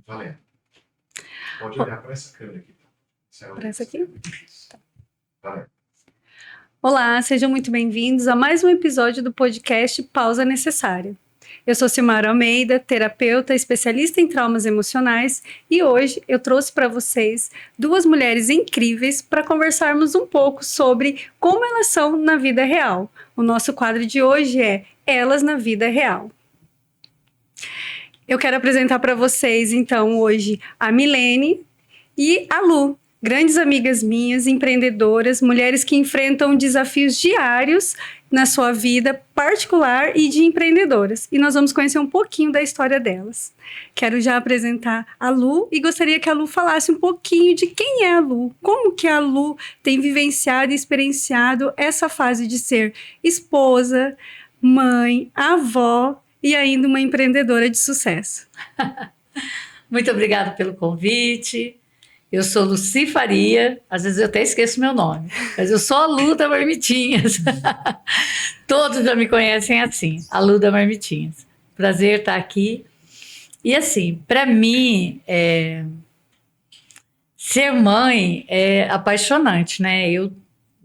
Valendo. Pode olhar para essa câmera aqui. Para essa aqui? Tá. Valendo. Olá, sejam muito bem-vindos a mais um episódio do podcast Pausa Necessária. Eu sou Silmara Almeida, terapeuta, especialista em traumas emocionais, e hoje eu trouxe para vocês duas mulheres incríveis para conversarmos um pouco sobre como elas são na vida real. O nosso quadro de hoje é Elas na Vida Real. Eu quero apresentar para vocês, então, hoje a Milene e a Lu, grandes amigas minhas, empreendedoras, mulheres que enfrentam desafios diários na sua vida particular e de empreendedoras. E nós vamos conhecer um pouquinho da história delas. Quero já apresentar a Lu e gostaria que a Lu falasse um pouquinho de quem é a Lu, como que a Lu tem vivenciado e experienciado essa fase de ser esposa, mãe, avó e ainda uma empreendedora de sucesso. Muito obrigada pelo convite. Eu sou Lucy Faria, às vezes eu até esqueço meu nome, mas eu sou a Lu da Marmitinhas. Todos já me conhecem assim, a Lu da Marmitinhas. Prazer estar aqui. E assim, para mim, ser mãe é apaixonante, né? Eu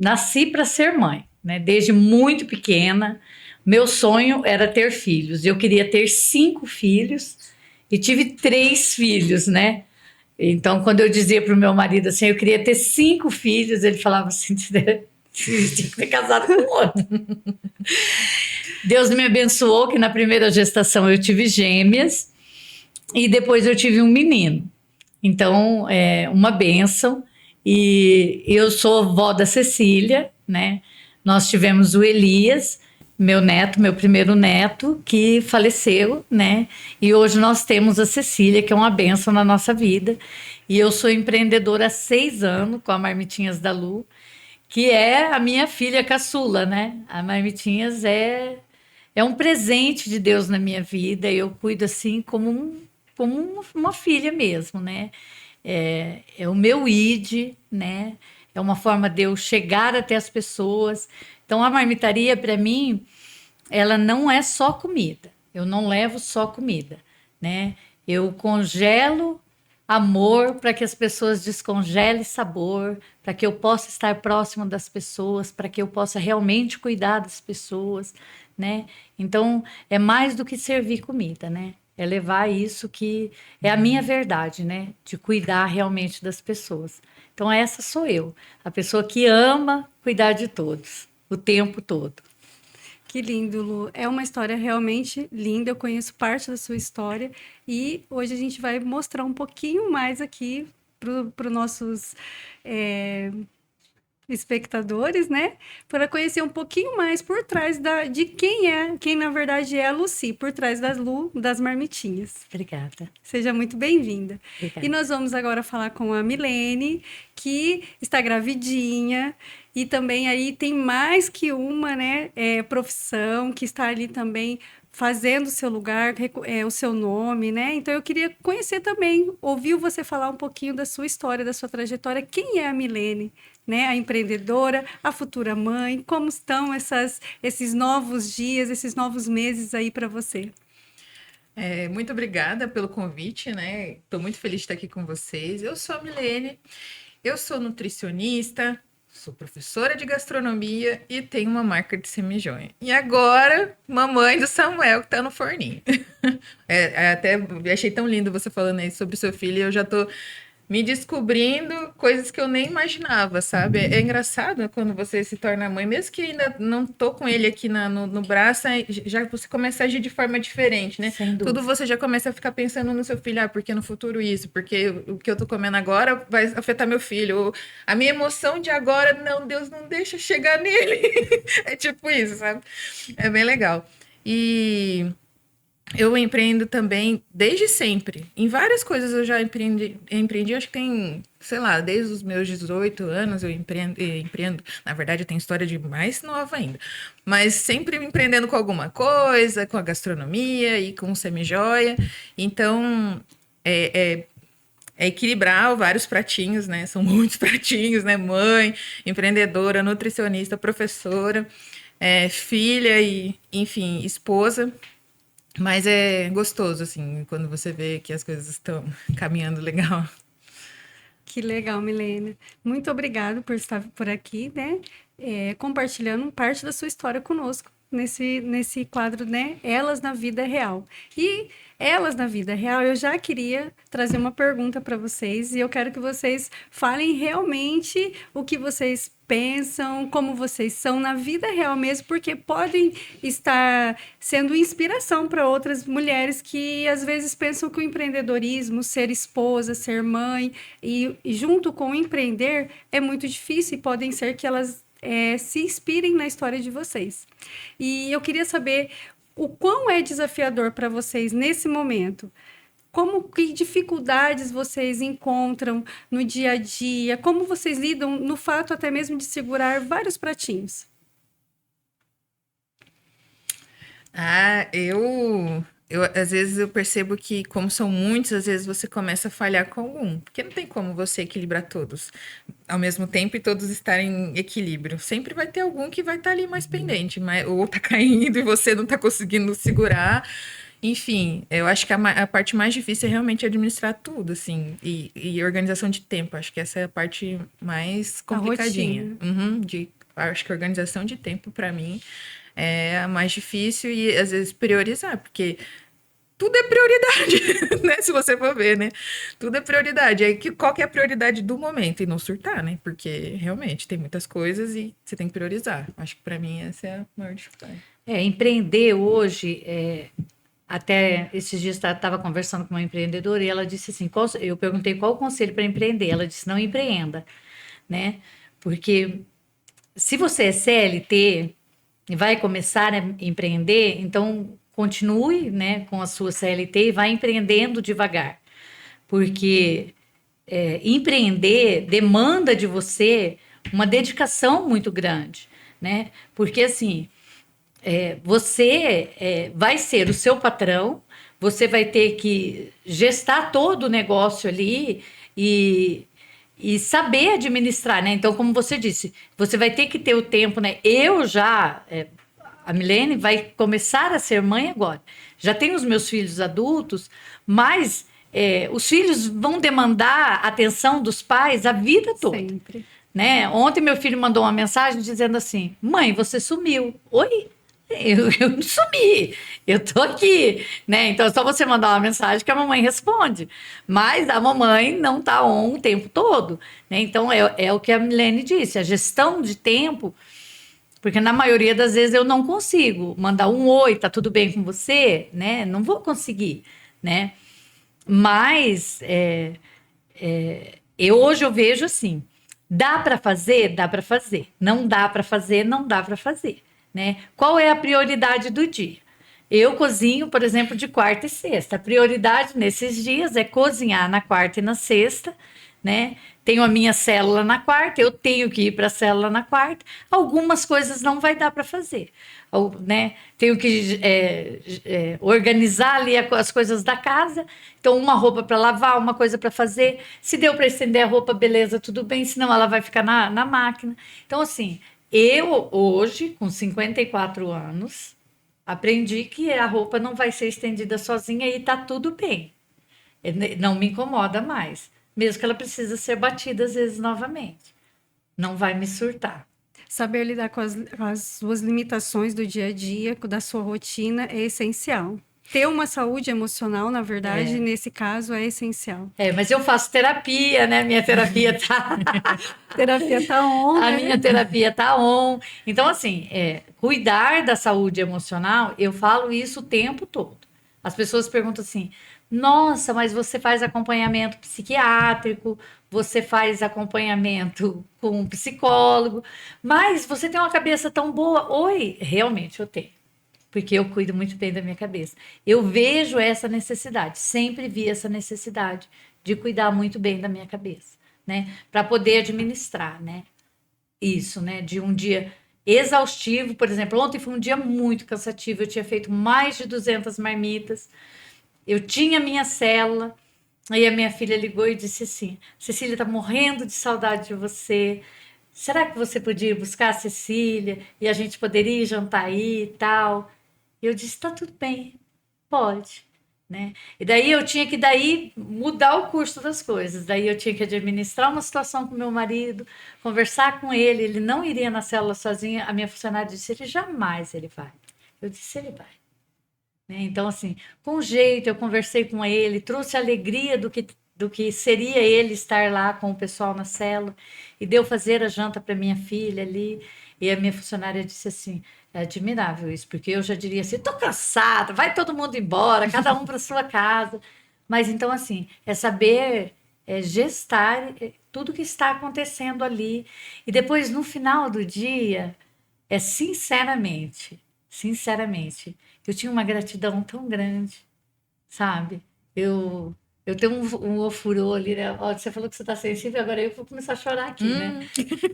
nasci para ser mãe, né? Desde muito pequena. Meu sonho era ter filhos. Eu queria ter 5 filhos e tive 3 filhos, né? Então, quando eu dizia para o meu marido assim, eu queria ter 5 filhos, ele falava assim, tinha que ter casado com outro. Deus me abençoou que na primeira gestação eu tive gêmeas e depois eu tive um menino. Então, é uma bênção. E eu sou vó da Cecília, né? Nós tivemos o Elias, meu neto, meu primeiro neto, que faleceu, né? E hoje nós temos a Cecília, que é uma bênção na nossa vida. E eu sou empreendedora há 6 anos com a Marmitinhas da Lu, que é a minha filha caçula, né? A Marmitinhas é um presente de Deus na minha vida. Eu cuido assim como uma filha mesmo, né? É o meu ID, né? É uma forma de eu chegar até as pessoas. Então, a marmitaria, para mim, ela não é só comida. Eu não levo só comida, né? Eu congelo amor para que as pessoas descongelem sabor, para que eu possa estar próximo das pessoas, para que eu possa realmente cuidar das pessoas, né? Então, é mais do que servir comida, né? É levar isso que é a minha verdade, né? De cuidar realmente das pessoas. Então, essa sou eu, a pessoa que ama cuidar de todos, o tempo todo. Que lindo, Lu. É uma história realmente linda. Eu conheço parte da sua história e hoje a gente vai mostrar um pouquinho mais aqui para os nossos espectadores, né? Para conhecer um pouquinho mais por trás de quem na verdade é a Lucy, por trás das Lu, das Marmitinhas. Obrigada. Seja muito bem-vinda. Obrigada. E nós vamos agora falar com a Milene, que está gravidinha e também aí tem mais que uma, né, profissão que está ali também fazendo o seu lugar, o seu nome, né? Então eu queria conhecer também, ouvir você falar um pouquinho da sua história, da sua trajetória. Quem é a Milene, né? A empreendedora, a futura mãe, como estão esses novos dias, esses novos meses aí para você? Muito obrigada pelo convite, né? Estou muito feliz de estar aqui com vocês. Eu sou a Milene, eu sou nutricionista, sou professora de gastronomia e tenho uma marca de semijoia. E agora, mamãe do Samuel, que está no forninho. Até achei tão lindo você falando aí sobre o seu filho, e eu já estou me descobrindo coisas que eu nem imaginava, sabe? É engraçado quando você se torna mãe, mesmo que ainda não tô com ele aqui no braço, já você começa a agir de forma diferente, né? Sem dúvida. Tudo você já começa a ficar pensando no seu filho, porque no futuro isso, porque o que eu tô comendo agora vai afetar meu filho, ou a minha emoção de agora, não, Deus não deixa chegar nele. É tipo isso, sabe? É bem legal. E eu empreendo também desde sempre. Em várias coisas eu já empreendi, acho que tem, sei lá, desde os meus 18 anos eu empreendo. Na verdade, eu tenho história de mais nova ainda. Mas sempre empreendendo com alguma coisa, com a gastronomia e com o semijoia. Então, é equilibrar vários pratinhos, né? São muitos pratinhos, né? Mãe, empreendedora, nutricionista, professora, filha e, enfim, esposa. Mas é gostoso, assim, quando você vê que as coisas estão caminhando legal. Que legal, Milena. Muito obrigado por estar por aqui, né? Compartilhando parte da sua história conosco nesse quadro, né? Elas na vida real. E elas na vida real, eu já queria trazer uma pergunta para vocês e eu quero que vocês falem realmente o que vocês pensam, como vocês são na vida real mesmo, porque podem estar sendo inspiração para outras mulheres que às vezes pensam que o empreendedorismo, ser esposa, ser mãe, e junto com o empreender é muito difícil e podem ser que elas se inspirem na história de vocês. E eu queria saber o quão é desafiador para vocês nesse momento. Que dificuldades vocês encontram no dia a dia? Como vocês lidam no fato até mesmo de segurar vários pratinhos? Às vezes eu percebo que, como são muitos, às vezes você começa a falhar com algum, porque não tem como você equilibrar todos ao mesmo tempo e todos estarem em equilíbrio. Sempre vai ter algum que vai estar ali mais pendente, ou tá caindo e você não tá conseguindo segurar. Enfim, eu acho que a parte mais difícil é realmente administrar tudo, assim, e organização de tempo. Acho que essa é a parte mais complicadinha. Acho que a organização de tempo, para mim, é a mais difícil e, às vezes, priorizar, porque tudo é prioridade, né? Se você for ver, né? Tudo é prioridade. Aí, qual que é a prioridade do momento? E não surtar, né? Porque, realmente, tem muitas coisas e você tem que priorizar. Acho que, para mim, essa é a maior dificuldade. Empreender hoje, até esses dias estava conversando com uma empreendedora e ela disse assim, eu perguntei qual o conselho para empreender, ela disse, não empreenda, né? Porque se você é CLT e vai começar a empreender, então continue, né, com a sua CLT e vai empreendendo devagar, porque empreender demanda de você uma dedicação muito grande, né? Porque assim, você vai ser o seu patrão, você vai ter que gestar todo o negócio ali e saber administrar, né? Então, como você disse, você vai ter que ter o tempo, né? A Milene vai começar a ser mãe agora. Já tenho os meus filhos adultos, mas os filhos vão demandar a atenção dos pais a vida toda. Sempre. Né? Ontem meu filho mandou uma mensagem dizendo assim, mãe, você sumiu. Oi? Eu não sumi, eu tô aqui, né? Então é só você mandar uma mensagem que a mamãe responde. Mas a mamãe não tá on o tempo todo, né? Então é o que a Milene disse, a gestão de tempo, porque na maioria das vezes eu não consigo mandar um oi, tá tudo bem com você, né? Não vou conseguir, né? Mas hoje eu vejo assim, dá para fazer? Dá para fazer. Não dá para fazer? Não dá para fazer. Né? Qual é a prioridade do dia? Eu cozinho, por exemplo, de quarta e sexta. A prioridade nesses dias é cozinhar na quarta e na sexta, né? Tenho a minha célula na quarta, eu tenho que ir para a célula na quarta. Algumas coisas não vai dar para fazer, né? Tenho que organizar ali as coisas da casa. Então, uma roupa para lavar, uma coisa para fazer. Se deu para estender a roupa, beleza, tudo bem. Senão, ela vai ficar na máquina. Então, assim, eu, hoje, com 54 anos, aprendi que a roupa não vai ser estendida sozinha e tá tudo bem. Não me incomoda mais. Mesmo que ela precise ser batida às vezes novamente. Não vai me surtar. Saber lidar com as suas limitações do dia a dia, da sua rotina, é essencial. Ter uma saúde emocional, na verdade, nesse caso, é essencial. Mas eu faço terapia, né? Minha terapia tá... terapia tá on, A né? minha terapia tá on. Então, assim, cuidar da saúde emocional, eu falo isso o tempo todo. As pessoas perguntam assim, nossa, mas você faz acompanhamento psiquiátrico, você faz acompanhamento com um psicólogo, mas você tem uma cabeça tão boa. Oi, realmente eu tenho. Porque eu cuido muito bem da minha cabeça. Eu vejo essa necessidade, sempre vi essa necessidade de cuidar muito bem da minha cabeça, né? Para poder administrar, né? Isso, né? De um dia exaustivo, por exemplo, ontem foi um dia muito cansativo, eu tinha feito mais de 200 marmitas, eu tinha minha célula, aí a minha filha ligou e disse assim, Cecília, tá morrendo de saudade de você, será que você podia ir buscar a Cecília e a gente poderia jantar aí e tal? Eu disse, tá tudo bem, Pode, né? E daí eu tinha que mudar o curso das coisas. Daí eu tinha que administrar uma situação com meu marido, conversar com ele. Ele não iria na célula sozinho. A minha funcionária disse: ele jamais ele vai. Eu disse: ele vai. Né? Então, assim, com jeito, eu conversei com ele, trouxe a alegria do que seria ele estar lá com o pessoal na célula, e deu fazer a janta para minha filha ali. E a minha funcionária disse assim: é admirável isso, porque eu já diria assim: tô cansada, vai todo mundo embora, cada um para sua casa. Mas então, assim, é saber gestar tudo que está acontecendo ali. E depois, no final do dia, sinceramente, eu tinha uma gratidão tão grande, sabe? Eu tenho um ofurô ali, né? Ó, você falou que você está sensível, agora eu vou começar a chorar aqui, né?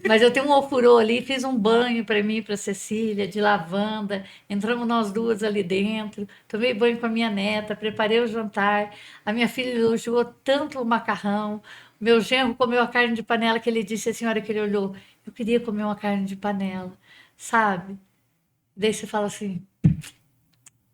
Mas eu tenho um ofurô ali, fiz um banho para mim e para Cecília, de lavanda, entramos nós duas ali dentro, tomei banho com a minha neta, preparei o jantar, a minha filha elogiou tanto o macarrão, meu genro comeu a carne de panela, que ele disse assim, a senhora que ele olhou: eu queria comer uma carne de panela, sabe? Daí você fala assim: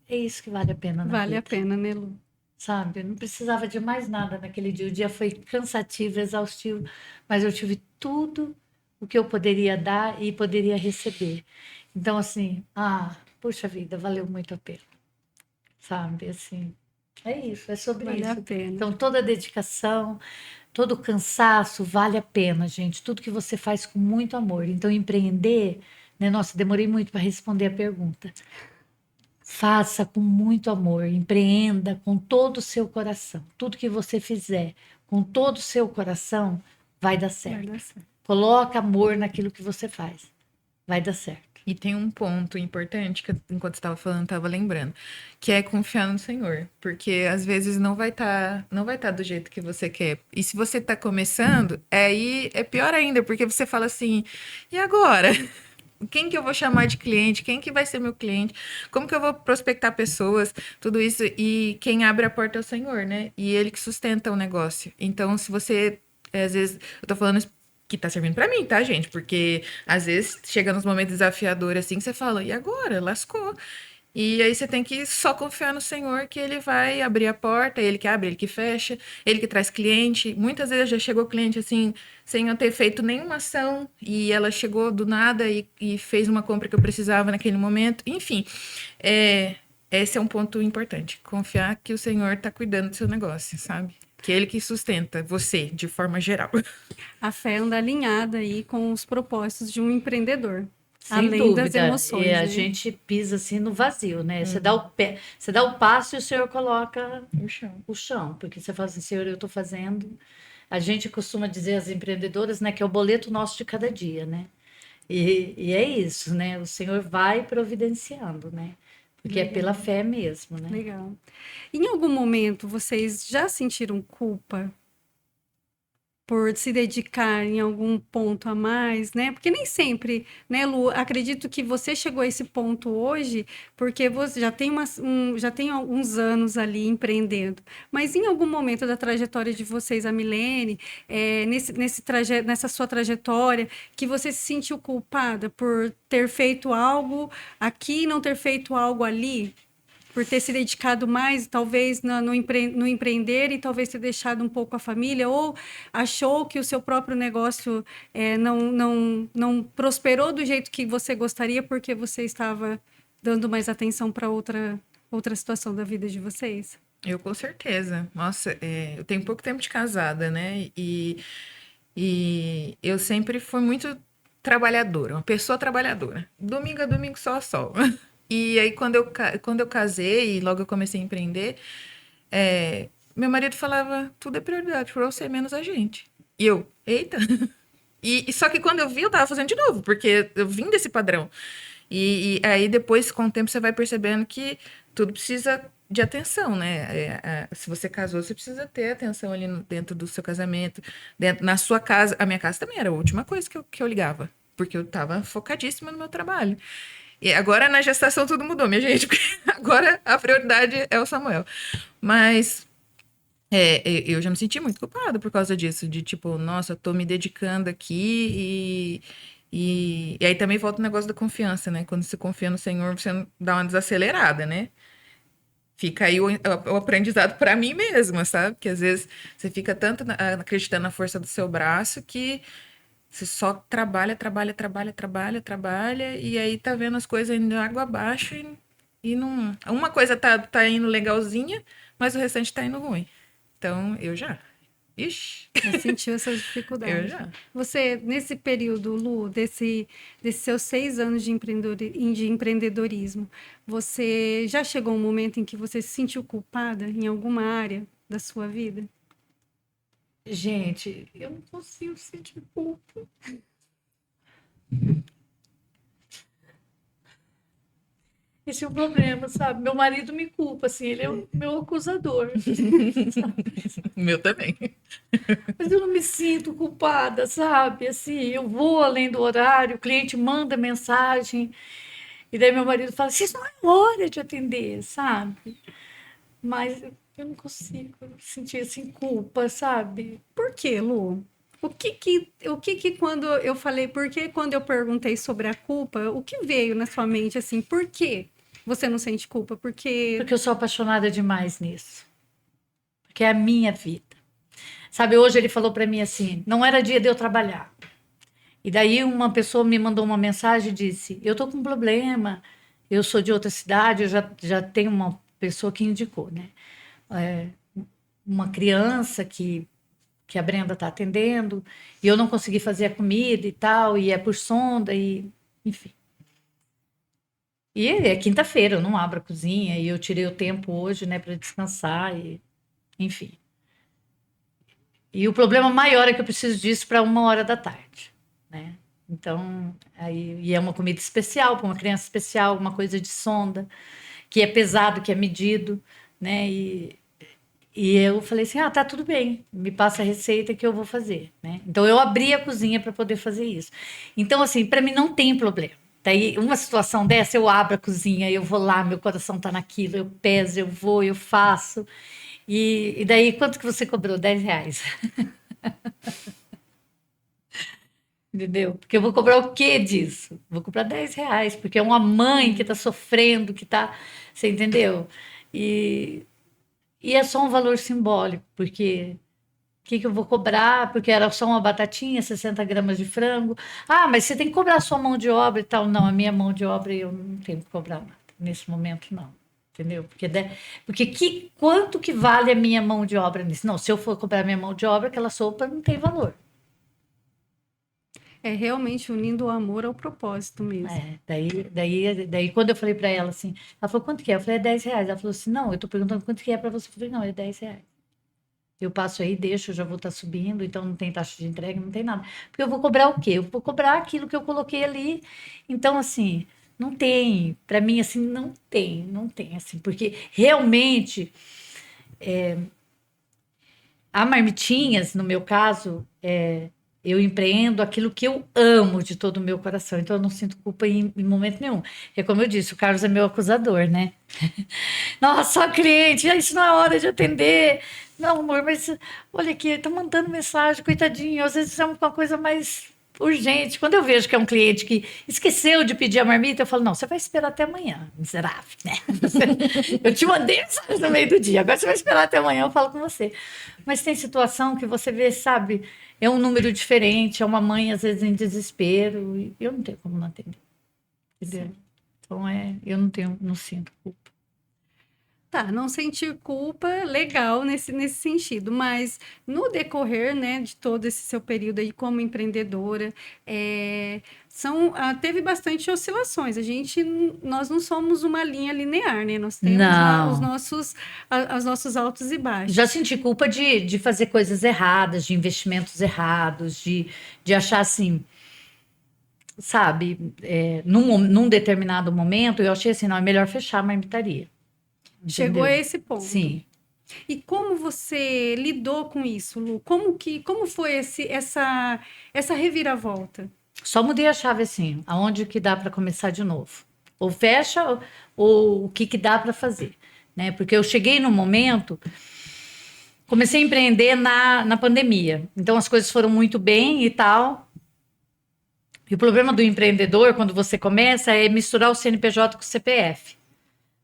é isso que vale a pena na Vale a vida, pena, né, Lu? sabe? Eu não precisava de mais nada naquele dia. O dia foi cansativo, exaustivo, mas eu tive tudo o que eu poderia dar e poderia receber. Então, assim, puxa vida, valeu muito a pena, sabe? Assim, é isso, é sobre Vale a isso. pena. Então, toda a dedicação, todo o cansaço vale a pena, gente. Tudo que você faz com muito amor. Então, empreender, né? Nossa, demorei muito para responder a pergunta. Faça com muito amor, empreenda com todo o seu coração. Tudo que você fizer com todo o seu coração vai dar Vai certo. dar certo. Coloca amor naquilo que você faz. Vai dar certo. E tem um ponto importante que enquanto você estava falando, estava lembrando, que é confiar no Senhor, porque às vezes não vai tá do jeito que você quer. E se você está começando, aí é pior ainda, porque você fala assim: e agora? Quem que eu vou chamar de cliente? Quem que vai ser meu cliente? Como que eu vou prospectar pessoas? Tudo isso. E quem abre a porta é o Senhor, né? E ele que sustenta o negócio. Então, se você, às vezes, eu tô falando isso que tá servindo pra mim, tá, gente? Porque às vezes chega nos momentos desafiadores assim que você fala: e agora? Lascou. E aí você tem que só confiar no Senhor, que ele vai abrir a porta, ele que abre, ele que fecha, ele que traz cliente. Muitas vezes já chegou cliente assim, sem eu ter feito nenhuma ação, e ela chegou do nada e fez uma compra que eu precisava naquele momento. Enfim, esse é um ponto importante. Confiar que o Senhor está cuidando do seu negócio, sabe? Que é ele que sustenta você, de forma geral. A fé anda alinhada aí com os propósitos de um empreendedor. Sem Além das dúvida. emoções, E a né? gente pisa assim no vazio, né? Você dá o pé, você dá o passo e o Senhor coloca No chão. o chão, porque você fala assim: Senhor, eu estou fazendo. A gente costuma dizer às empreendedoras, né, que é o boleto nosso de cada dia, né? E é isso, né? O Senhor vai providenciando, né? Porque é pela fé mesmo, né? Legal. Em algum momento vocês já sentiram culpa por se dedicar em algum ponto a mais, né? Porque nem sempre, né, Lu? Acredito que você chegou a esse ponto hoje porque você já tem já tem alguns anos ali empreendendo. Mas em algum momento da trajetória de vocês, a Milene, nessa sua trajetória, que você se sentiu culpada por ter feito algo aqui e não ter feito algo ali? Por ter se dedicado mais, talvez, no empreender e talvez ter deixado um pouco a família, ou achou que o seu próprio negócio não prosperou do jeito que você gostaria porque você estava dando mais atenção para outra situação da vida de vocês? Eu com certeza. Nossa, eu tenho pouco tempo de casada, né? E eu sempre fui muito trabalhadora, uma pessoa trabalhadora. Domingo a domingo, sol a sol. E aí, quando eu casei e logo eu comecei a empreender, meu marido falava: tudo é prioridade para você, menos a gente. E eu: eita! E só que quando eu vi, eu tava fazendo de novo, porque eu vim desse padrão. E aí depois, com o tempo, você vai percebendo que tudo precisa de atenção, né? Se você casou, você precisa ter atenção ali dentro do seu casamento, na sua casa. A minha casa também era a última coisa que eu ligava, porque eu tava focadíssima no meu trabalho. E agora na gestação tudo mudou, minha gente, porque agora a prioridade é o Samuel. Mas eu já me senti muito culpada por causa disso, de tipo, nossa, eu tô me dedicando aqui e aí também volta o negócio da confiança, né? Quando você confia no Senhor, você não dá uma desacelerada, né? Fica aí o aprendizado para mim mesma, sabe? Que às vezes você fica tanto acreditando na força do seu braço que você só trabalha, trabalha, trabalha, trabalha, trabalha, e aí tá vendo as coisas indo água abaixo e não. Uma coisa tá indo legalzinha, mas o restante tá indo ruim. Então, eu já. Ixi, Já sentiu essas eu dificuldades. já. Você, nesse período, Lu, desses seus 6 anos de empreendedorismo, você já chegou um momento em que você se sentiu culpada em alguma área da sua vida? Gente, eu não consigo sentir culpa. Esse é o problema, sabe? Meu marido me culpa, assim, ele é o meu acusador. O meu também. Mas eu não me sinto culpada, sabe? Assim, eu vou além do horário, o cliente manda mensagem, e daí meu marido fala assim, isso não é hora de atender, sabe? Mas eu não consigo sentir assim culpa, sabe? Por quê, Lu? O que quando eu falei, por que quando eu perguntei sobre a culpa, o que veio na sua mente, assim, por que você não sente culpa? Porque Porque eu sou apaixonada demais nisso. Porque é a minha vida. Sabe, hoje ele falou para mim assim, não era dia de eu trabalhar. E daí uma pessoa me mandou uma mensagem e disse, eu tô com um problema, eu sou de outra cidade, eu já tenho uma pessoa que indicou, né? É, uma criança que a Brenda está atendendo, e eu não consegui fazer a comida e tal, e é por sonda, e enfim. E é quinta-feira, eu não abro a cozinha, e eu tirei o tempo hoje, né, para descansar, e enfim. E o problema maior é que eu preciso disso para 1 hora da tarde, né? Então, aí, e é uma comida especial, para uma criança especial, uma coisa de sonda, que é pesado, que é medido, né? E eu falei assim, tá tudo bem, me passa a receita que eu vou fazer, né? Então eu abri a cozinha para poder fazer isso. Então assim, para mim não tem problema. Daí uma situação dessa, eu abro a cozinha, eu vou lá, meu coração tá naquilo, eu peso, eu vou, eu faço. E daí quanto que você cobrou? R$ 10. Entendeu? Porque eu vou cobrar o quê disso? Vou cobrar R$ 10, porque é uma mãe que tá sofrendo, que tá, você entendeu? E é só um valor simbólico, porque o que eu vou cobrar? Porque era só uma batatinha, 60 gramas de frango. Ah, mas você tem que cobrar a sua mão de obra e tal. Não, a minha mão de obra eu não tenho que cobrar nada. Nesse momento, não. Entendeu? Porque quanto que vale a minha mão de obra nisso? Não, se eu for cobrar minha mão de obra, aquela sopa não tem valor. é realmente unindo o amor ao propósito mesmo. Daí quando eu falei para ela assim, ela falou, quanto que é? Eu falei, R$ 10. Ela falou assim, não, eu tô perguntando quanto que é para você. Eu falei, não, é R$ 10. Eu passo aí, deixo, eu já vou estar subindo, então não tem taxa de entrega, não tem nada. Porque eu vou cobrar o quê? Eu vou cobrar aquilo que eu coloquei ali. Então, assim, não tem, para mim, assim, não tem, assim, porque realmente a Marmitinhas, no meu caso, eu empreendo aquilo que eu amo de todo o meu coração, então eu não sinto culpa em momento nenhum. É como eu disse, o Carlos é meu acusador, né? Nossa, só cliente, isso não é hora de atender. Não, amor, mas olha aqui, ele tá mandando mensagem, coitadinho, às vezes é uma coisa mais urgente. Quando eu vejo que é um cliente que esqueceu de pedir a marmita, eu falo, não, você vai esperar até amanhã, miserável, né? Eu te mandei mensagem no meio do dia, agora você vai esperar até amanhã, eu falo com você. Mas tem situação que você vê, sabe, é um número diferente, é uma mãe, às vezes, em desespero, e eu não tenho como não atender. Entendeu? Então, eu não sinto culpa. Tá, não sentir culpa, legal nesse sentido, mas no decorrer, né, de todo esse seu período aí como empreendedora, teve bastante oscilações. Nós não somos uma linha linear, né? Nós temos lá os nossos altos e baixos. Já senti culpa de fazer coisas erradas, de investimentos errados, de achar assim, sabe, num determinado momento, eu achei assim, não, é melhor fechar a marmitaria. Chegou Entendeu? a esse ponto. Sim. E como você lidou com isso, Lu? Como foi essa reviravolta? Só mudei a chave assim, aonde que dá para começar de novo. Ou fecha, ou o que dá para fazer, né? Porque eu cheguei num momento, comecei a empreender na pandemia. Então as coisas foram muito bem e tal. E o problema do empreendedor, quando você começa, é misturar o CNPJ com o CPF,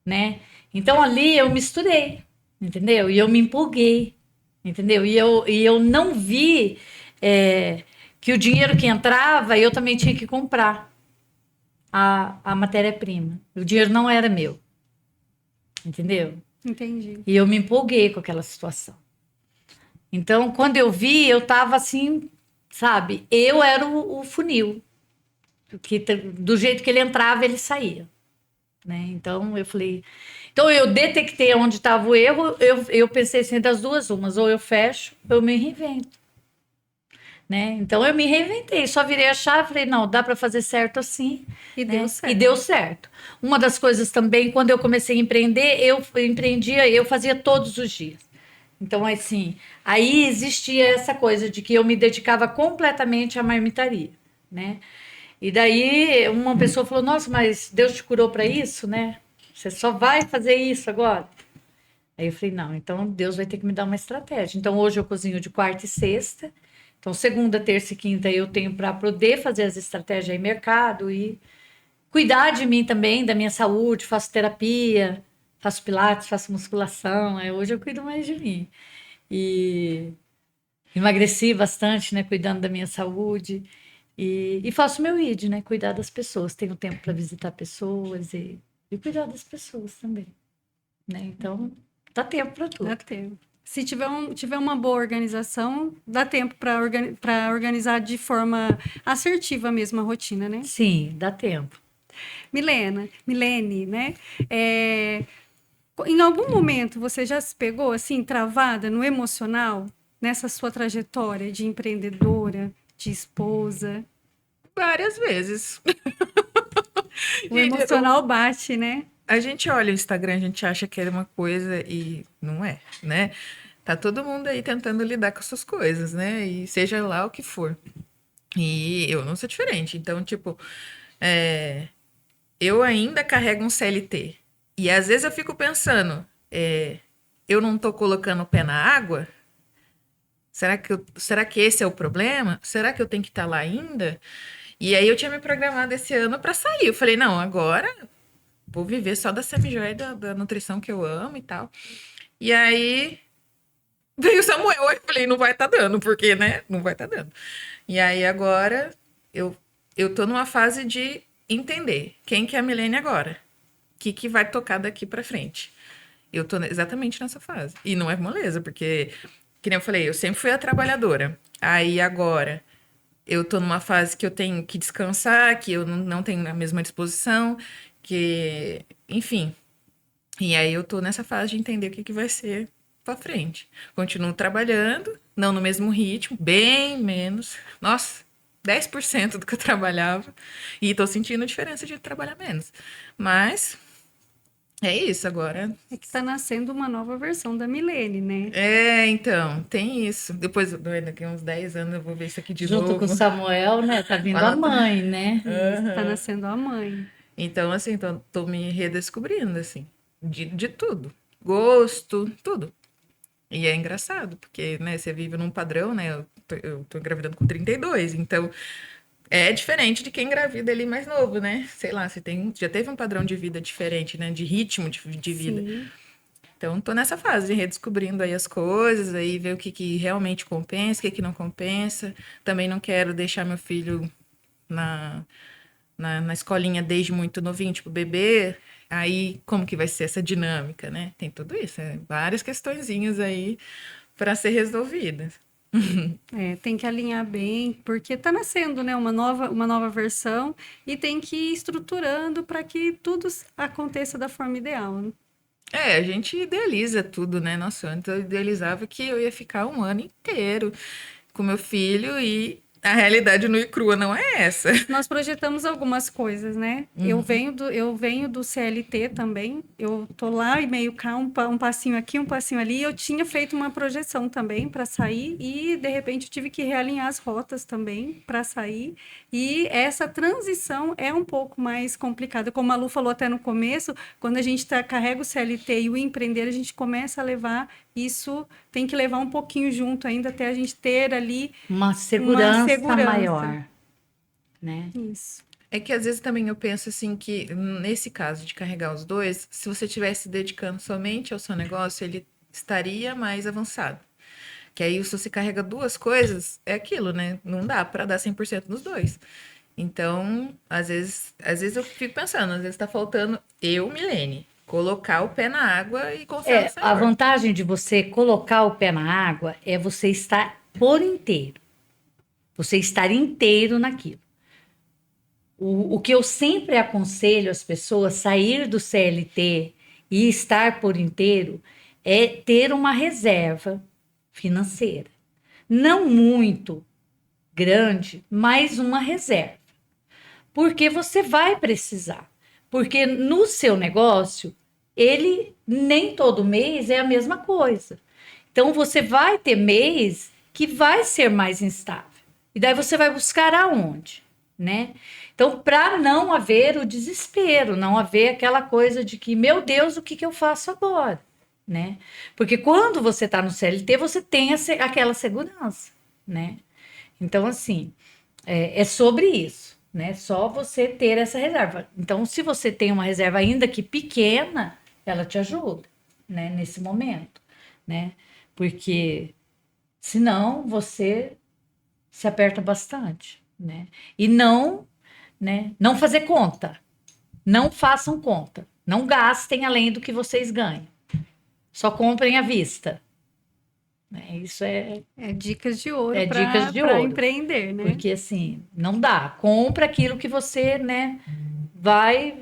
né? Então ali eu misturei, entendeu? E eu me empolguei, entendeu? E eu não vi que o dinheiro que entrava eu também tinha que comprar a matéria-prima. O dinheiro não era meu, entendeu? Entendi. E eu me empolguei com aquela situação. Então, quando eu vi, eu tava assim, sabe? Eu era o funil. Do jeito que ele entrava, ele saía. Né? Então, eu falei... Então, eu detectei onde estava o erro. Eu pensei assim, das duas umas. Ou eu fecho, ou eu me reinvento. Né? Então, eu me reinventei. Só virei a chave e falei, não, dá para fazer certo assim. E né? deu certo. E deu certo. Uma das coisas também, quando eu comecei a empreender, eu fazia todos os dias. Então, assim, aí existia essa coisa de que eu me dedicava completamente à marmitaria, né? E daí uma pessoa falou, nossa, mas Deus te curou para isso, né? Você só vai fazer isso agora? Aí eu falei, não, então Deus vai ter que me dar uma estratégia. Então, hoje eu cozinho de quarta e sexta. Então, segunda, terça e quinta eu tenho para poder fazer as estratégias em mercado e cuidar de mim também, da minha saúde, faço terapia, faço pilates, faço musculação. Hoje eu cuido mais de mim. E emagreci bastante, né? Cuidando da minha saúde. E faço meu ID, né? Cuidar das pessoas. Tenho tempo para visitar pessoas e cuidar das pessoas também. Né? Então, dá tempo para tudo. Dá tempo. Se tiver uma boa organização, dá tempo para organizar de forma assertiva mesmo a rotina, né? Sim, dá tempo. Milene, né? Em algum momento você já se pegou assim, travada no emocional, nessa sua trajetória de empreendedora, de esposa? Várias vezes. O emocional bate, né? A gente olha o Instagram, a gente acha que é uma coisa e não é, né? Tá todo mundo aí tentando lidar com suas coisas, né? E seja lá o que for. E eu não sou diferente. Então, tipo, eu ainda carrego um CLT. E às vezes eu fico pensando, eu não tô colocando o pé na água? Será que esse é o problema? Será que eu tenho que estar lá ainda? E aí eu tinha me programado esse ano para sair. Eu falei, não, agora vou viver só da semi-joia e da nutrição que eu amo e tal. E aí veio o Samuel, eu falei, não vai tá dando, porque, né? Não vai tá dando. E aí agora eu tô numa fase de entender quem que é a Milene agora. O que vai tocar daqui para frente. Eu tô exatamente nessa fase. E não é moleza, porque, que nem eu falei, eu sempre fui a trabalhadora. Aí agora eu tô numa fase que eu tenho que descansar, que eu não tenho a mesma disposição, que, enfim. E aí eu tô nessa fase de entender o que vai ser pra frente. Continuo trabalhando, não no mesmo ritmo, bem menos. Nossa, 10% do que eu trabalhava. E tô sentindo a diferença de trabalhar menos. Mas é isso agora. É que tá nascendo uma nova versão da Milene, né? Então, tem isso. Depois, daqui a uns 10 anos, eu vou ver isso aqui de Junto novo. com o Samuel, né? Tá vindo a mãe, né? Isso, tá nascendo a mãe. Então, assim, tô me redescobrindo, assim, de tudo. Gosto, tudo. E é engraçado, porque, né, você vive num padrão, né? Eu tô engravidando com 32, então é diferente de quem engravida ali mais novo, né? Sei lá, já teve um padrão de vida diferente, né? De ritmo de vida. Sim. Então, tô nessa fase de redescobrindo aí as coisas, aí ver o que realmente compensa, o que não compensa. Também não quero deixar meu filho na escolinha desde muito novinho, tipo bebê. Aí, como que vai ser essa dinâmica, né? Tem tudo isso, várias questõezinhas aí para ser resolvidas. Tem que alinhar bem, porque tá nascendo, né, uma nova versão e tem que ir estruturando para que tudo aconteça da forma ideal, né? A gente idealiza tudo, né? Nossa, antes eu idealizava que eu ia ficar um ano inteiro com meu filho e a realidade nua e crua não é essa. Nós projetamos algumas coisas, né? Eu venho do CLT também. Eu tô lá e meio cá, um passinho aqui, um passinho ali. Eu tinha feito uma projeção também para sair e de repente eu tive que realinhar as rotas também para sair. E essa transição é um pouco mais complicada. Como a Lu falou até no começo, quando a gente carrega o CLT e o empreender, a gente começa a levar isso, tem que levar um pouquinho junto ainda até a gente ter ali Uma segurança segurança maior, né? isso. É que às vezes também eu penso assim que nesse caso de carregar os dois, se você estivesse dedicando somente ao seu negócio, ele estaria mais avançado. Que aí se você carrega duas coisas, é aquilo, né? Não dá para dar 100% nos dois. Então, às vezes eu fico pensando, às vezes tá faltando eu, Milene, colocar o pé na água e confiar no A Senhor. vantagem de você colocar o pé na água é você estar por inteiro. Você estar inteiro naquilo. O que eu sempre aconselho as pessoas sair do CLT e estar por inteiro é ter uma reserva financeira. Não muito grande, mas uma reserva. Porque você vai precisar. Porque no seu negócio, ele nem todo mês é a mesma coisa. Então você vai ter mês que vai ser mais instável. E daí você vai buscar aonde, né? Então, para não haver o desespero, não haver aquela coisa de que, meu Deus, o que eu faço agora, né? Porque quando você está no CLT, você tem aquela segurança, né? Então, assim, é sobre isso, né? Só você ter essa reserva. Então, se você tem uma reserva ainda que pequena, ela te ajuda, né? Nesse momento, né? Porque senão você se aperta bastante, né? E não, né? Não fazer conta. Não façam conta. Não gastem além do que vocês ganham. Só comprem à vista. Né? Isso é Dicas de ouro dicas de para ouro. empreender, né? Porque assim, não dá. Compra aquilo que você, né, vai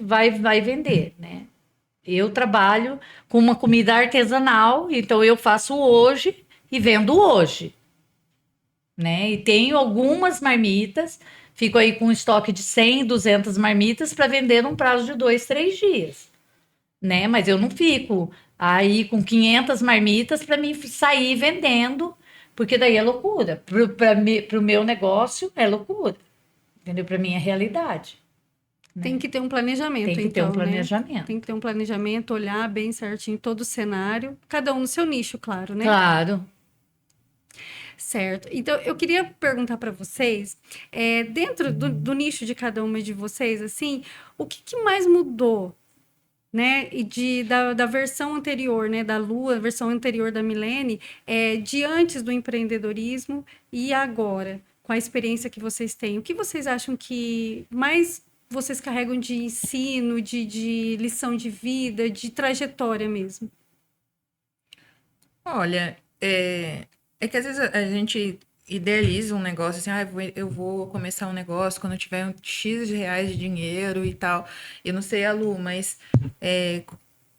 vender, né? Eu trabalho com uma comida artesanal, então eu faço hoje e vendo hoje, né? E tenho algumas marmitas, fico aí com um estoque de 100, 200 marmitas para vender num prazo de 2, 3 dias, né? Mas eu não fico aí com 500 marmitas para mim sair vendendo, porque daí é loucura. Para o meu negócio é loucura, entendeu? Para mim é realidade. Tem que ter um planejamento, Tem que ter um então, né? planejamento. Tem que ter um planejamento, olhar bem certinho todo o cenário, cada um no seu nicho, claro, né? Claro. Certo. Então, eu queria perguntar para vocês, dentro do nicho de cada uma de vocês, assim, o que mais mudou, né? E da versão anterior, né? Da Lu, a versão anterior da Milene, de antes do empreendedorismo e agora, com a experiência que vocês têm. O que vocês acham que mais vocês carregam de ensino, de lição de vida, de trajetória mesmo? Olha, é que às vezes a gente idealiza um negócio assim, eu vou começar um negócio quando eu tiver um X de reais de dinheiro e tal. Eu não sei a Lu, mas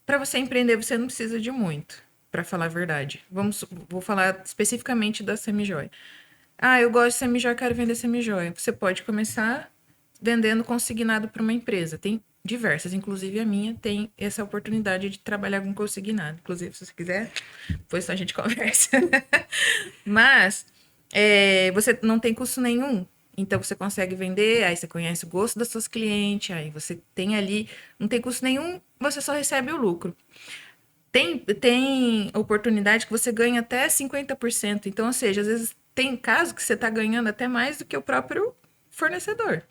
para você empreender, você não precisa de muito, para falar a verdade. Vou falar especificamente da semijoia. Eu gosto de semijoia, quero vender semijoia. Você pode começar vendendo consignado para uma empresa. Tem diversas, inclusive a minha tem essa oportunidade de trabalhar com consignado. Inclusive, se você quiser, depois a gente conversa. Mas você não tem custo nenhum. Então, você consegue vender, aí você conhece o gosto das suas clientes, aí você tem ali, não tem custo nenhum, você só recebe o lucro. Tem oportunidade que você ganha até 50%. Então, ou seja, às vezes tem caso que você está ganhando até mais do que o próprio fornecedor.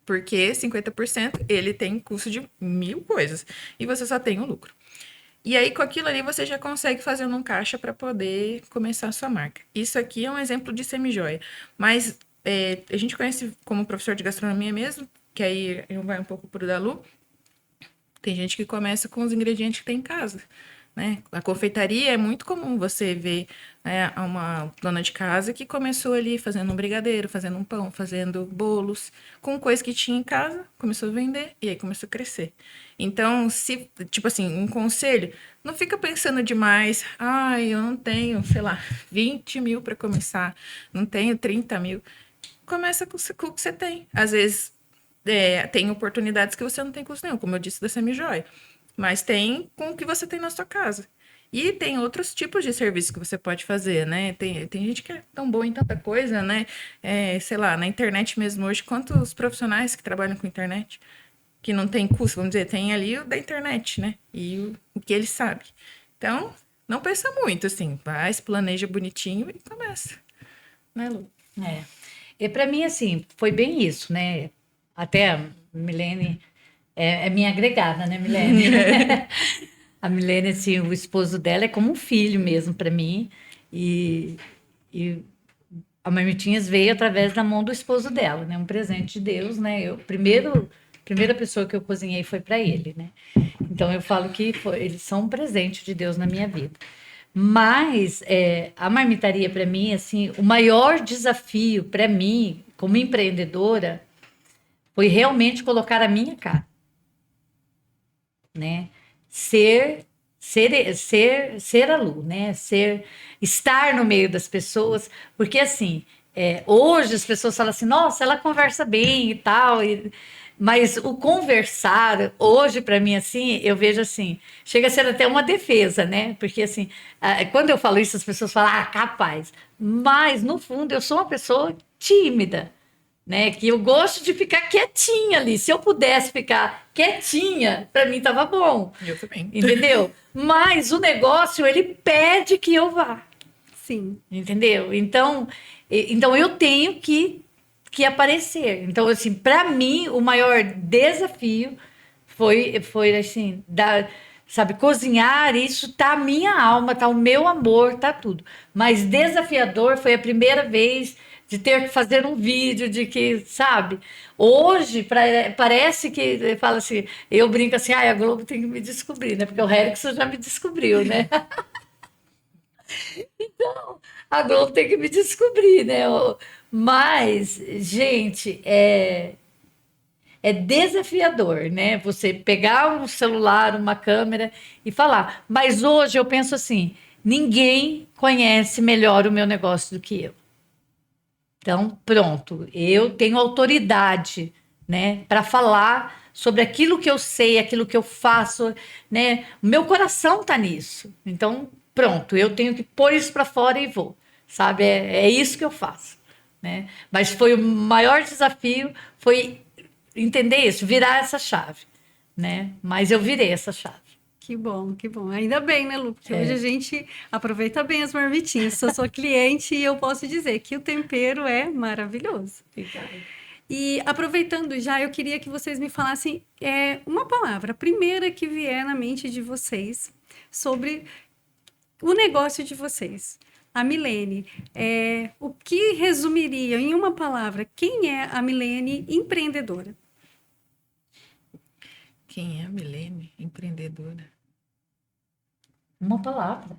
Porque 50% ele tem custo de 1.000 coisas. E você só tem o lucro. E aí, com aquilo ali, você já consegue fazer um caixa para poder começar a sua marca. Isso aqui é um exemplo de semijoia. Mas a gente conhece como professor de gastronomia mesmo, que aí vai um pouco pro da Lu. Tem gente que começa com os ingredientes que tem em casa. Né? A confeitaria é muito comum você ver uma dona de casa que começou ali fazendo um brigadeiro, fazendo um pão, fazendo bolos, com coisa que tinha em casa, começou a vender e aí começou a crescer. Então, tipo assim, um conselho, não fica pensando demais, eu não tenho, sei lá, 20 mil para começar, não tenho 30 mil. Começa com o que você tem. Às vezes, tem oportunidades que você não tem custo nenhum, como eu disse da semijoia. Mas tem com o que você tem na sua casa. E tem outros tipos de serviço que você pode fazer, né? Tem gente que é tão boa em tanta coisa, né? Sei lá, na internet mesmo hoje, quantos profissionais que trabalham com internet que não tem custo, vamos dizer, tem ali o da internet, né? E o que ele sabe. Então, não pensa muito, assim. Vai, se planeja bonitinho e começa. Né, Lu? E para mim, assim, foi bem isso, né? Até Milene é minha agregada, né, Milene? A Milene, assim, o esposo dela é como um filho mesmo para mim. E a Marmitinhas veio através da mão do esposo dela, né? Um presente de Deus, né? Primeira pessoa que eu cozinhei foi para ele, né? Então eu falo que eles são um presente de Deus na minha vida. Mas a marmitaria para mim, assim, o maior desafio para mim, como empreendedora, foi realmente colocar a minha cara, né? Ser a Lu, né? Estar no meio das pessoas, porque assim, hoje as pessoas falam assim, nossa, ela conversa bem e tal, mas o conversar, hoje, para mim, assim, eu vejo assim, chega a ser até uma defesa, né? Porque, assim, quando eu falo isso, as pessoas falam, capaz. Mas, no fundo, eu sou uma pessoa tímida, né? Que eu gosto de ficar quietinha ali. Se eu pudesse ficar quietinha, para mim tava bom. Eu também. Entendeu? Mas o negócio, ele pede que eu vá. Sim. Entendeu? Então eu tenho que aparecer. Então, assim, para mim, o maior desafio foi assim, sabe, cozinhar, isso tá a minha alma, tá o meu amor, tá tudo. Mas desafiador foi a primeira vez de ter que fazer um vídeo, de que, sabe? Hoje, parece que, fala assim, eu brinco assim, a Globo tem que me descobrir, né? Porque o Erickson já me descobriu, né? Então, a Globo tem que me descobrir, né? Mas, gente, é desafiador, né? Você pegar um celular, uma câmera e falar. Mas hoje eu penso assim: ninguém conhece melhor o meu negócio do que eu. Então, pronto, eu tenho autoridade, né, para falar sobre aquilo que eu sei, aquilo que eu faço, né? O meu coração tá nisso. Então, pronto, eu tenho que pôr isso para fora e vou, sabe? É isso que eu faço, né? Mas foi o maior desafio, foi entender isso, virar essa chave, né? Mas eu virei essa chave. Que bom, que bom. Ainda bem, né, Lu? Porque hoje a gente aproveita bem as marmitinhas. Eu sou cliente e eu posso dizer que o tempero é maravilhoso. E aproveitando já, eu queria que vocês me falassem uma palavra, a primeira que vier na mente de vocês, sobre o negócio de vocês. A Milene, o que resumiria em uma palavra, quem é a Milene empreendedora? Quem é a Milene empreendedora? Uma palavra.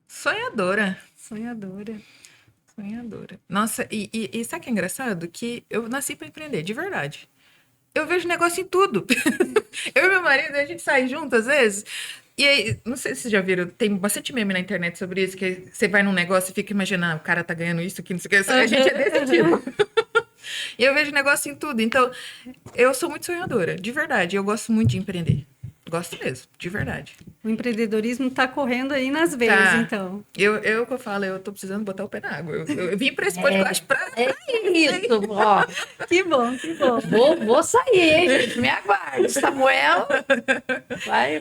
Sonhadora. Sonhadora. Sonhadora. Nossa, e sabe o que é engraçado? Que eu nasci para empreender, de verdade. Eu vejo negócio em tudo. Eu e meu marido, a gente sai junto às vezes. E aí, não sei se vocês já viram, tem bastante meme na internet sobre isso, que você vai num negócio e fica imaginando, o cara tá ganhando isso aqui, não sei o que. A gente é desse tipo. E eu vejo negócio em tudo. Então, eu sou muito sonhadora, de verdade. Eu gosto muito de empreender. Gosto mesmo, de verdade. O empreendedorismo está correndo aí nas veias, Tá. então. Eu que eu falo, eu tô precisando botar o pé na água. Eu vim para esse podcast pra Isso, ó. Que bom, que bom. Vou sair, hein, gente? Me aguarde. Samuel,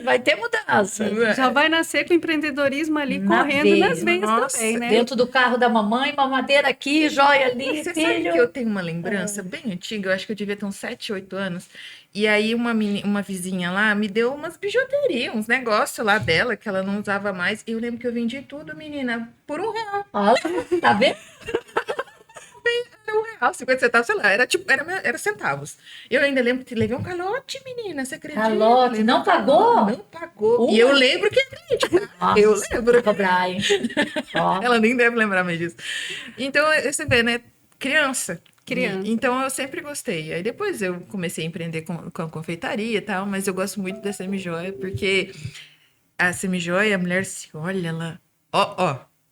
vai ter mudança. Já vai nascer com o empreendedorismo ali Na correndo veia. nas veias Nossa, também, né? Dentro do carro da mamãe, mamadeira aqui, joia ali, Você sabe filho. que eu tenho uma lembrança bem antiga, eu acho que eu devia ter uns 7, 8 anos. E aí uma vizinha lá me deu umas bijuterias, uns negócios lá dela que ela não usava mais. E eu lembro que eu vendi tudo, menina, por R$1. Olha, tá vendo? Era R$1, 50 centavos, sei lá, era centavos. Eu ainda lembro que levei um calote, menina, você acredita? Calote, Levei não um calote, pagou? Não pagou. E eu lembro que Nossa, eu lembro. vou cobrar, hein? Ó, Ela nem deve lembrar mais disso. Então, você vê, né? Criança. Então, eu sempre gostei. Aí, depois eu comecei a empreender com a confeitaria e tal, mas eu gosto muito da Semijoia, porque a Semijoia, a mulher se olha lá.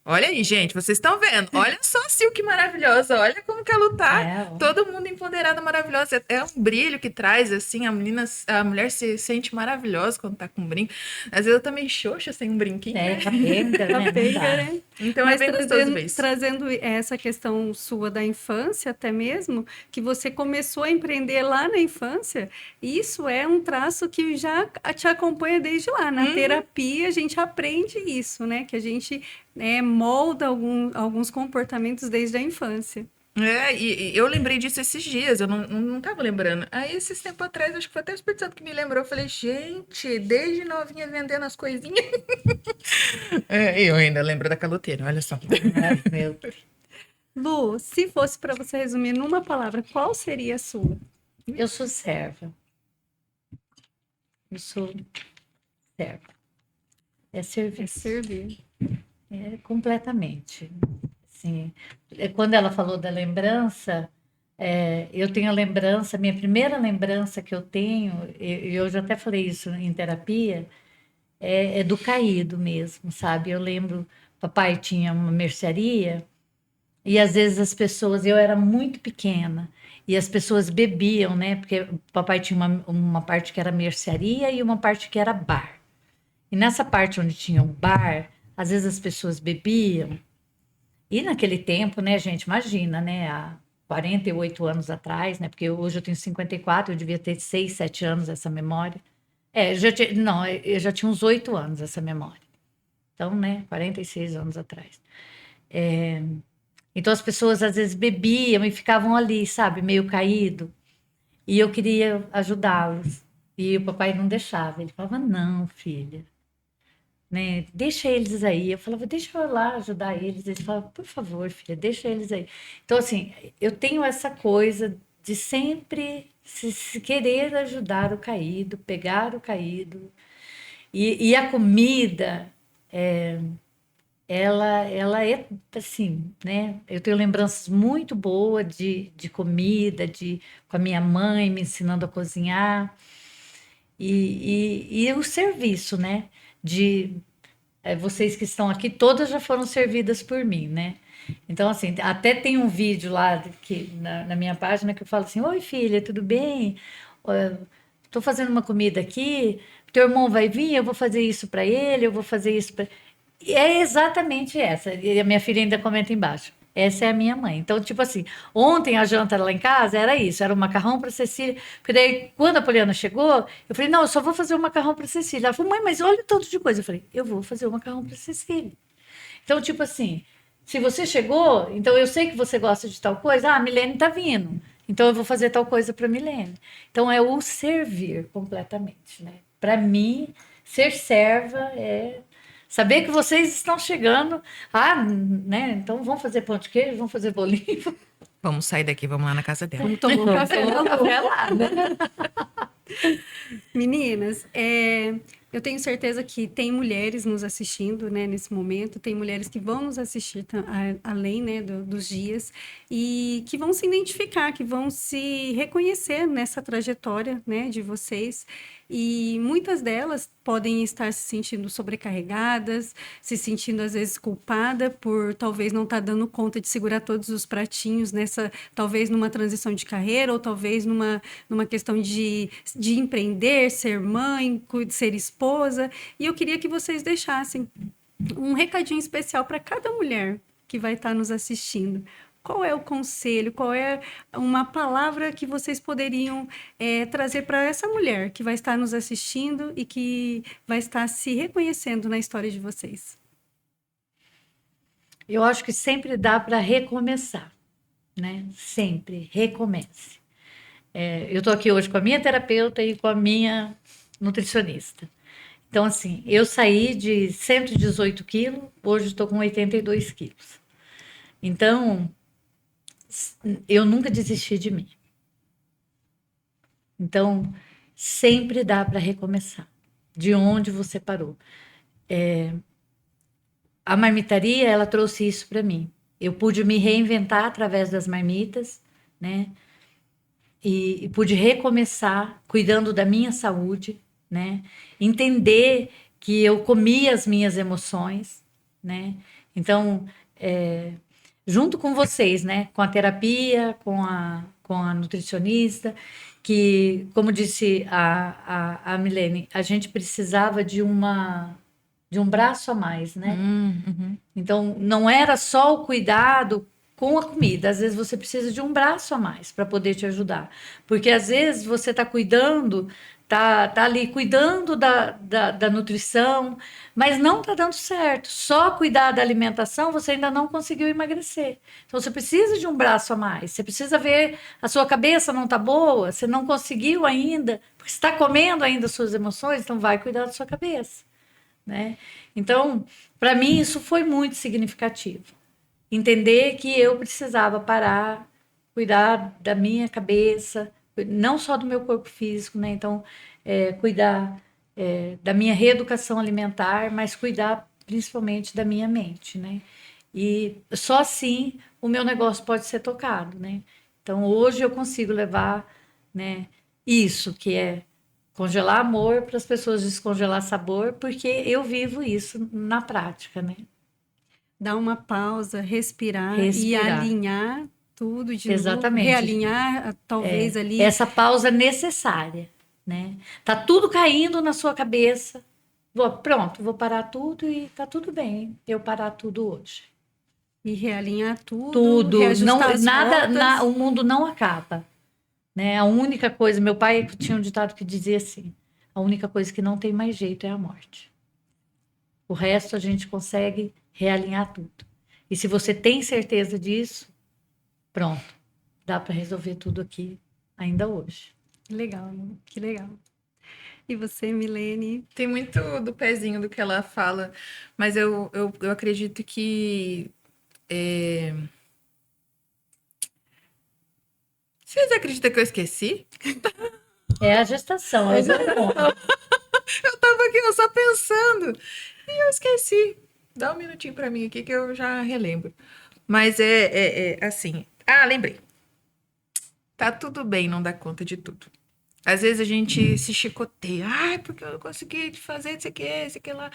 Olha aí, gente, vocês estão vendo. Olha só a Silk maravilhosa. Olha como que ela tá. ó. Todo mundo empoderada, maravilhosa. É um brilho que traz, assim, a mulher se sente maravilhosa quando tá com um brinco. Às vezes eu também xoxa sem um brinquinho. né? Capenga, né? Não Capenga, dá. né? Então Mas é bem gostoso ver isso. trazendo essa questão sua da infância, até mesmo, que você começou a empreender lá na infância, isso é um traço que já te acompanha desde lá. Na terapia, a gente aprende isso, né? Que a gente molda alguns comportamentos desde a infância. E eu lembrei disso esses dias, eu não tava lembrando. Aí, esses tempos atrás, acho que foi até o Espírito Santo que me lembrou. Eu falei, gente, desde novinha vendendo as coisinhas. Eu ainda lembro da caloteira, olha só. Ai, meu Deus. Lu, se fosse para você resumir numa palavra, qual seria a sua? Eu sou serva. Eu sou serva. É É serviço. servir. É, completamente. Assim, quando ela falou da lembrança, eu tenho a lembrança, minha primeira lembrança que eu tenho, e eu já até falei isso em terapia, é do caído mesmo, sabe? Eu lembro, papai tinha uma mercearia e às vezes as pessoas, eu era muito pequena, e as pessoas bebiam, né? Porque papai tinha uma parte que era mercearia e uma parte que era bar. E nessa parte onde tinha o bar, às vezes as pessoas bebiam. E naquele tempo, né, gente, imagina, né, há 48 anos atrás, né, porque hoje eu tenho 54, eu devia ter 6, 7 anos essa memória. Não, eu já tinha uns 8 anos essa memória. Então, né, 46 anos atrás. Então as pessoas às vezes bebiam e ficavam ali, sabe, meio caído. E eu queria ajudá-los. E o papai não deixava. Ele falava, não, filha, né? Deixa eles aí. Eu falava, deixa eu lá ajudar eles. Ele falava, por favor, filha, deixa eles aí. Então, assim, eu tenho essa coisa de sempre se querer ajudar o caído, pegar o caído. E a comida, ela é assim, né? Eu tenho lembranças muito boas de comida, com a minha mãe me ensinando a cozinhar. E o serviço, né? Vocês que estão aqui, todas já foram servidas por mim, né? Então, assim, até tem um vídeo lá na minha página que eu falo assim: oi, filha, tudo bem? Estou fazendo uma comida aqui, teu irmão vai vir, eu vou fazer isso para ele, eu vou fazer isso para. E é exatamente essa. E a minha filha ainda comenta embaixo. Essa é a minha mãe. Então, tipo assim, ontem a janta lá em casa era isso, era o macarrão para Cecília. Porque daí, quando a Poliana chegou, eu falei, não, eu só vou fazer o macarrão para Cecília. Ela falou, mãe, mas olha o tanto de coisa. Eu falei, eu vou fazer o macarrão para Cecília. Então, tipo assim, se você chegou, então eu sei que você gosta de tal coisa, a Milene tá vindo. Então eu vou fazer tal coisa para Milene. Então é o servir completamente, né? Para mim, ser serva é saber que vocês estão chegando. Né? Então vamos fazer pão de queijo, vamos fazer bolinho. Vamos sair daqui, vamos lá na casa dela. Vamos tomar um café. Vamos tomar um café lá, né? Meninas, eu tenho certeza que tem mulheres nos assistindo, né, nesse momento, tem mulheres que vão nos assistir além, né, dos dias e que vão se identificar, que vão se reconhecer nessa trajetória, né, de vocês. E muitas delas podem estar se sentindo sobrecarregadas, se sentindo às vezes culpada por talvez não estar dando conta de segurar todos os pratinhos talvez numa transição de carreira ou talvez numa questão de empreender, ser mãe, ser esposa. E eu queria que vocês deixassem um recadinho especial para cada mulher que vai estar nos assistindo. Qual é o conselho? Qual é uma palavra que vocês poderiam trazer para essa mulher que vai estar nos assistindo e que vai estar se reconhecendo na história de vocês? Eu acho que sempre dá para recomeçar, né? Sempre recomece. Eu estou aqui hoje com a minha terapeuta e com a minha nutricionista. Então, assim, eu saí de 118 quilos, hoje estou com 82 quilos. Então, eu nunca desisti de mim. Então, sempre dá para recomeçar. De onde você parou. A marmitaria, ela trouxe isso para mim. Eu pude me reinventar através das marmitas, né? E pude recomeçar cuidando da minha saúde, né? Entender que eu comia as minhas emoções, né? Então, junto com vocês, né? Com a terapia, com a nutricionista, que, como disse a Milene, a gente precisava de um braço a mais, né? Uhum. Então, não era só o cuidado com a comida. Às vezes você precisa de um braço a mais para poder te ajudar. Porque às vezes você está cuidando tá ali cuidando da nutrição, mas não tá dando certo. Só cuidar da alimentação, você ainda não conseguiu emagrecer. Então, você precisa de um braço a mais. Você precisa ver, a sua cabeça não tá boa, você não conseguiu ainda, porque você está comendo ainda suas emoções, então vai cuidar da sua cabeça, né? Então, para mim, isso foi muito significativo. Entender que eu precisava parar, cuidar da minha cabeça, não só do meu corpo físico, né? Então, cuidar da minha reeducação alimentar, mas cuidar principalmente da minha mente, né? E só assim o meu negócio pode ser tocado, né? Então, hoje eu consigo levar, né, isso, que é congelar amor para as pessoas descongelar sabor, porque eu vivo isso na prática, né? Dar uma pausa, respirar e Respirar. alinhar tudo de novo, Exatamente. realinhar, talvez ali. Essa pausa necessária, né? Tá tudo caindo na sua cabeça. Pronto, vou parar tudo e tá tudo bem eu parar tudo hoje. E realinhar tudo, Tudo, reajustar não, as rotas. o mundo não acaba, né? A única coisa, meu pai tinha um ditado que dizia assim: a única coisa que não tem mais jeito é a morte. O resto a gente consegue realinhar tudo. E se você tem certeza disso, pronto, dá para resolver tudo aqui ainda hoje. Legal, que legal. E você, Milene? Tem muito do pezinho do que ela fala, mas eu acredito que. Vocês acreditam que eu esqueci? É a gestação, é o hormônio. Eu tava aqui ó, só pensando e eu esqueci. Dá um minutinho pra mim aqui que eu já relembro. Mas é assim. Ah, lembrei. Tá tudo bem não dar conta de tudo. Às vezes a gente se chicoteia. Ai, porque eu não consegui fazer isso aqui lá.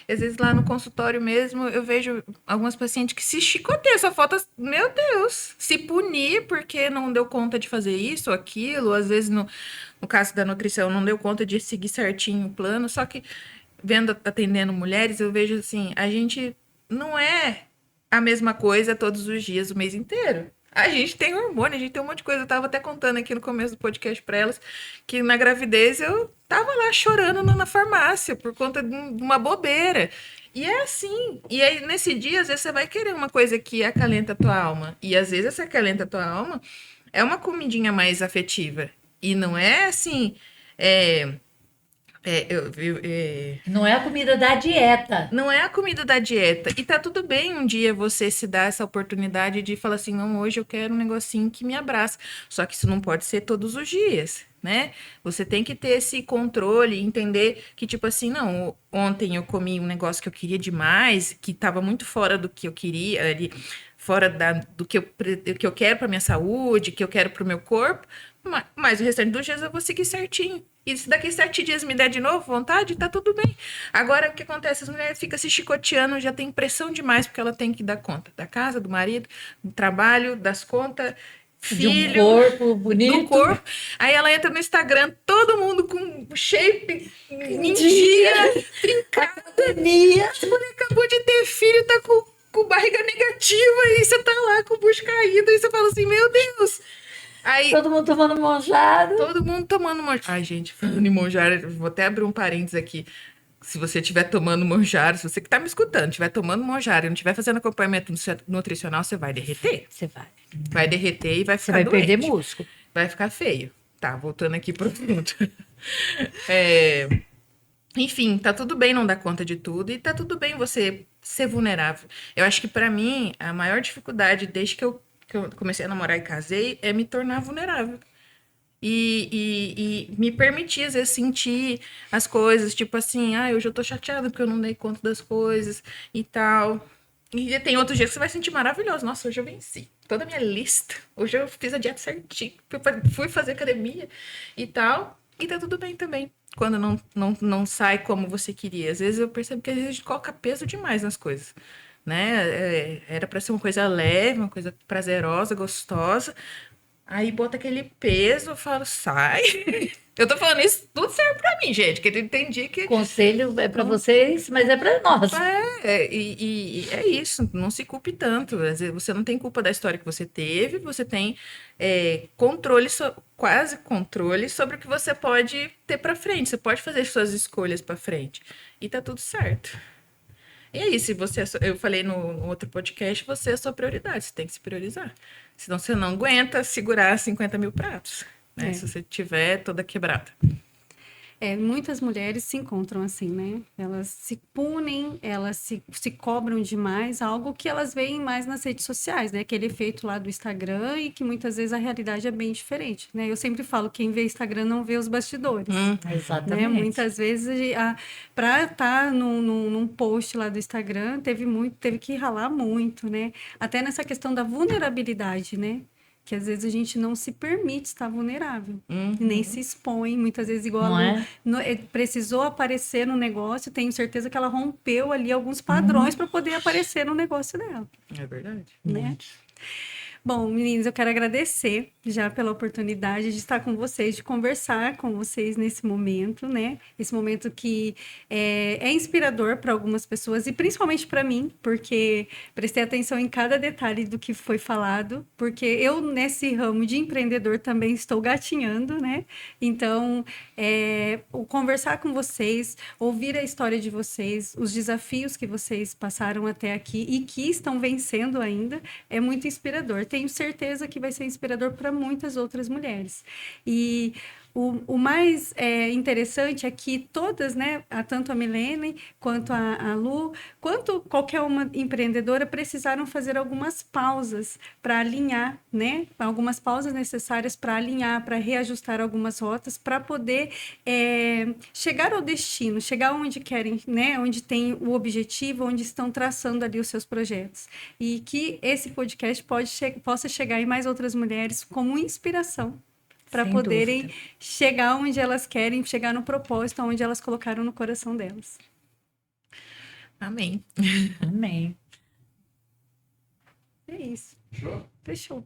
Às vezes lá no consultório mesmo, eu vejo algumas pacientes que se chicoteiam. Só falta, meu Deus, se punir porque não deu conta de fazer isso ou aquilo. Às vezes, no caso da nutrição, não deu conta de seguir certinho o plano. Só que, atendendo mulheres, eu vejo assim, a gente não é a mesma coisa todos os dias, o mês inteiro. A gente tem hormônio, a gente tem um monte de coisa. Eu tava até contando aqui no começo do podcast pra elas que na gravidez eu tava lá chorando na farmácia por conta de uma bobeira. E é assim. E aí, nesse dia, às vezes você vai querer uma coisa que acalenta a tua alma. E às vezes essa acalenta a tua alma é uma comidinha mais afetiva. E não é assim. Não é a comida da dieta. Não é a comida da dieta. E tá tudo bem um dia você se dar essa oportunidade de falar assim, não, hoje eu quero um negocinho que me abraça. Só que isso não pode ser todos os dias, né? Você tem que ter esse controle, entender que, tipo assim, não, ontem eu comi um negócio que eu queria demais, que tava muito fora do que eu queria, ali, fora do que eu quero pra minha saúde, que eu quero pro meu corpo, mas o restante dos dias eu vou seguir certinho. E se daqui 7 dias me der de novo vontade, tá tudo bem. Agora, o que acontece? As mulheres ficam se chicoteando, já tem pressão demais, porque ela tem que dar conta da casa, do marido, do trabalho, das contas, filho, de um corpo bonito. do corpo. Aí ela entra no Instagram, todo mundo com shape em dia, trincado. Academia. A mulher acabou de ter filho, tá com barriga negativa, e você tá lá com o bucho caído, e você fala assim, meu Deus... Aí, todo mundo tomando monjaro. Todo mundo tomando monjaro. Ai, gente, falando em monjaro, vou até abrir um parênteses aqui. Se você estiver tomando monjaro, se você que está me escutando, estiver tomando monjaro e não estiver fazendo acompanhamento nutricional, você vai derreter. Você vai. Vai derreter e vai ficar Você vai doente. perder músculo. Vai ficar feio. Tá, voltando aqui pro ponto. Enfim, tá tudo bem não dar conta de tudo e tá tudo bem você ser vulnerável. Eu acho que para mim, a maior dificuldade desde que eu comecei a namorar e casei é me tornar vulnerável. E me permitir, às vezes, sentir as coisas, tipo assim, hoje eu tô chateada porque eu não dei conta das coisas e tal. E tem outros dias que você vai sentir maravilhoso. Nossa, hoje eu venci toda a minha lista. Hoje eu fiz a dieta certinho, fui fazer academia e tal. E tá tudo bem também, quando não sai como você queria. Às vezes eu percebo que às vezes a gente coloca peso demais nas coisas. Né? Era para ser uma coisa leve, uma coisa prazerosa, gostosa, Aí bota aquele peso, eu falo, sai. Eu tô falando isso, tudo serve pra mim, gente, que eu entendi que Conselho é para vocês, mas é para nós. e é isso, não se culpe tanto. Às vezes você não tem culpa da história que você teve, você tem controle, quase controle sobre o que você pode ter pra frente. Você pode fazer suas escolhas pra frente. E tá tudo certo. E é isso, eu falei no outro podcast, você é a sua prioridade, você tem que se priorizar. Senão você não aguenta segurar 50 mil pratos, né? É. Se você tiver toda quebrada. Muitas mulheres se encontram assim, né? Elas se punem, elas se cobram demais, algo que elas veem mais nas redes sociais, né? Aquele efeito lá do Instagram e que muitas vezes a realidade é bem diferente, né? Eu sempre falo, quem vê Instagram não vê os bastidores. Né? Exatamente. Muitas vezes, para estar num post lá do Instagram, teve que ralar muito, né? Até nessa questão da vulnerabilidade, né? Que às vezes a gente não se permite estar vulnerável, e nem se expõe, muitas vezes igual Não a é? Lu, precisou aparecer no negócio, tenho certeza que ela rompeu ali alguns padrões para poder aparecer no negócio dela, É verdade. né? Bom, meninos, eu quero agradecer já pela oportunidade de estar com vocês, de conversar com vocês nesse momento, né? Esse momento que é inspirador para algumas pessoas e principalmente para mim, porque prestei atenção em cada detalhe do que foi falado, porque eu, nesse ramo de empreendedor, também estou gatinhando, né? Então, o conversar com vocês, ouvir a história de vocês, os desafios que vocês passaram até aqui e que estão vencendo ainda, é muito inspirador. Tenho certeza que vai ser inspirador para muitas outras mulheres. E o mais interessante é que todas, né, tanto a Milene, quanto a Lu, quanto qualquer uma empreendedora, precisaram fazer algumas pausas para alinhar, né? Algumas pausas necessárias para alinhar, para reajustar algumas rotas, para poder chegar ao destino, chegar onde querem, né? Onde tem o objetivo, onde estão traçando ali os seus projetos. E que esse podcast possa chegar em mais outras mulheres como inspiração para Sem poderem dúvida. chegar onde elas querem, chegar no propósito, onde elas colocaram no coração delas. Amém. Amém. É isso. Fechou? Fechou.